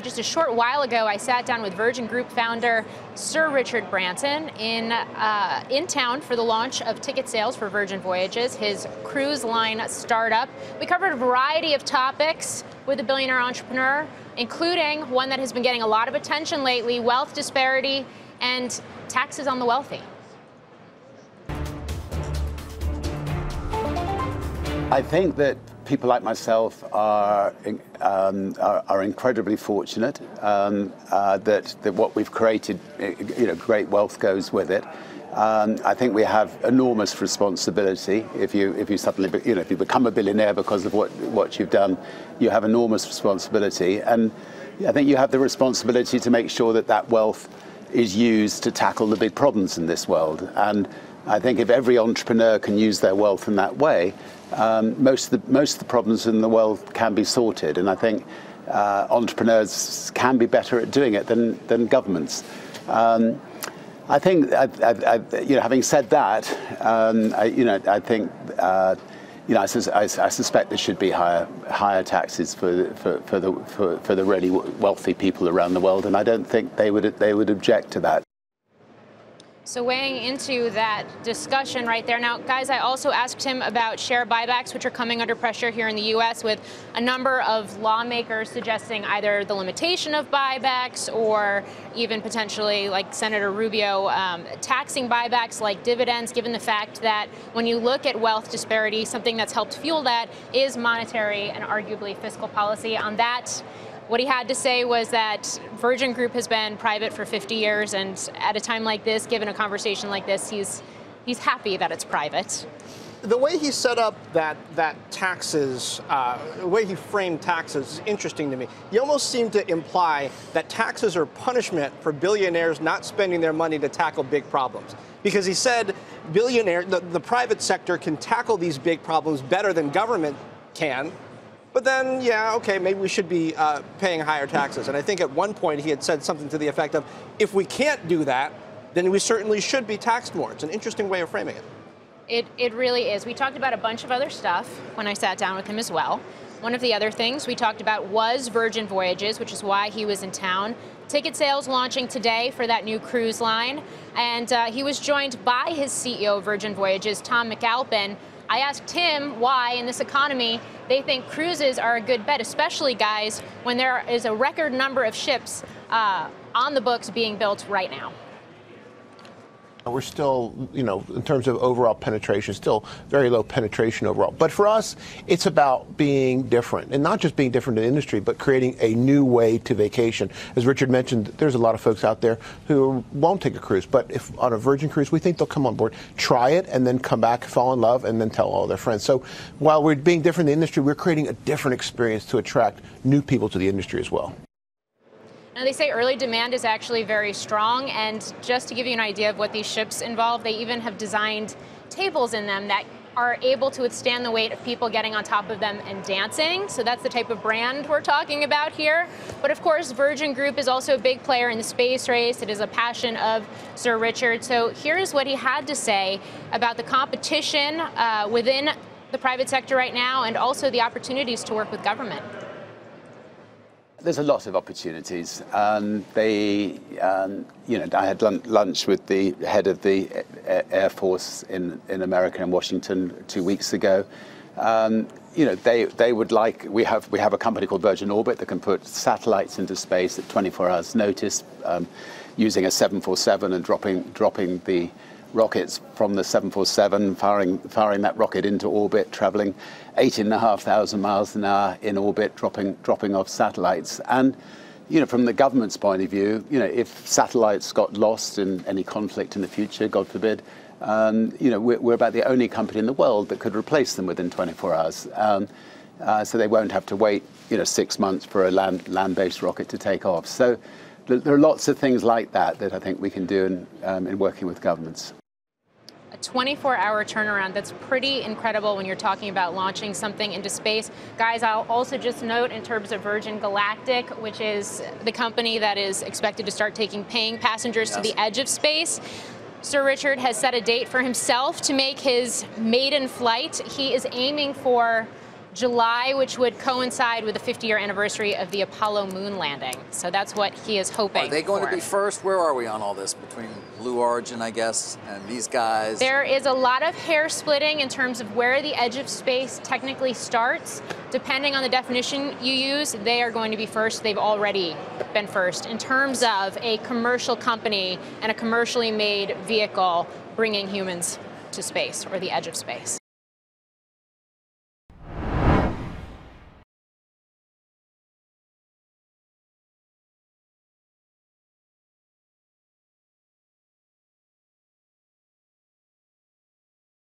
Just a short while ago, I sat down with Virgin Group founder Sir Richard Branson in town for the launch of ticket sales for Virgin Voyages, his cruise line startup. We covered a variety of topics with the billionaire entrepreneur, including one that has been getting a lot of attention lately: wealth disparity and taxes on the wealthy. I think that people like myself are incredibly fortunate that what we've created, great wealth goes with it. I think we have enormous responsibility. If you suddenly, if you become a billionaire because of what you've done, you have enormous responsibility. And I think you have the responsibility to make sure that that wealth is used to tackle the big problems in this world. And I think if every entrepreneur can use their wealth in that way, most of the problems in the world can be sorted. And I think entrepreneurs can be better at doing it than governments. I think, having said that, I think, I suspect there should be higher taxes for the really wealthy people around the world, and I don't think they would object to that. So weighing into that discussion right there. Now, guys, I also asked him about share buybacks, which are coming under pressure here in the U.S., with a number of lawmakers suggesting either the limitation of buybacks or even potentially, like Senator Rubio, taxing buybacks like dividends, given the fact that when you look at wealth disparity, something that's helped fuel that is monetary and arguably fiscal policy. On that, what he had to say was that Virgin Group has been private for 50 years, and at a time like this, given a conversation like this, he's happy that it's private. The way he set up that taxes, the way he framed taxes is interesting to me. He almost seemed to imply that taxes are punishment for billionaires not spending their money to tackle big problems. Because he said the private sector can tackle these big problems better than government can. But then, yeah, okay, maybe we should be paying higher taxes. And I think at one point he had said something to the effect of, if we can't do that, then we certainly should be taxed more. It's an interesting way of framing it. It really is. We talked about a bunch of other stuff when I sat down with him as well. One of the other things we talked about was Virgin Voyages, which is why he was in town. Ticket sales launching today for that new cruise line. And he was joined by his CEO of Virgin Voyages, Tom McAlpin. I asked him why, in this economy, they think cruises are a good bet, especially, guys, when there is a record number of ships on the books being built right now. We're still, in terms of overall penetration, still very low penetration overall. But for us, it's about being different, and not just being different in the industry, but creating a new way to vacation. As Richard mentioned, there's a lot of folks out there who won't take a cruise, but if on a Virgin cruise, we think they'll come on board, try it, and then come back, fall in love, and then tell all their friends. So while we're being different in the industry, we're creating a different experience to attract new people to the industry as well. Now, they say early demand is actually very strong, and just to give you an idea of what these ships involve, they even have designed tables in them that are able to withstand the weight of people getting on top of them and dancing. So that's the type of brand we're talking about here. But of course, Virgin Group is also a big player in the space race. It is a passion of Sir Richard. So here's what he had to say about the competition within the private sector right now, and also the opportunities to work with government. There's a lot of opportunities. I had lunch with the head of the Air Force in America, in Washington, 2 weeks ago. They would like, we have a company called Virgin Orbit that can put satellites into space at 24 hours notice, using a 747 and dropping the rockets from the 747, firing that rocket into orbit, traveling 18,500 miles an hour in orbit, dropping off satellites. And from the government's point of view, if satellites got lost in any conflict in the future, God forbid, we're about the only company in the world that could replace them within 24 hours. So they won't have to wait 6 months for a land-based rocket to take off. So there are lots of things like that I think we can do in working with governments. A 24-hour turnaround, that's pretty incredible when you're talking about launching something into space. Guys, I'll also just note, in terms of Virgin Galactic, which is the company that is expected to start taking paying passengers to the edge of space, Sir Richard has set a date for himself to make his maiden flight. He is aiming for July, which would coincide with the 50-year anniversary of the Apollo moon landing. So that's what he is hoping. Are they going for. to be first? Where are we on all this between Blue Origin, I guess, and these guys? There is a lot of hair splitting in terms of where the edge of space technically starts. Depending on the definition you use, they are going to be first. They've already been first in terms of a commercial company and a commercially made vehicle bringing humans to space or the edge of space.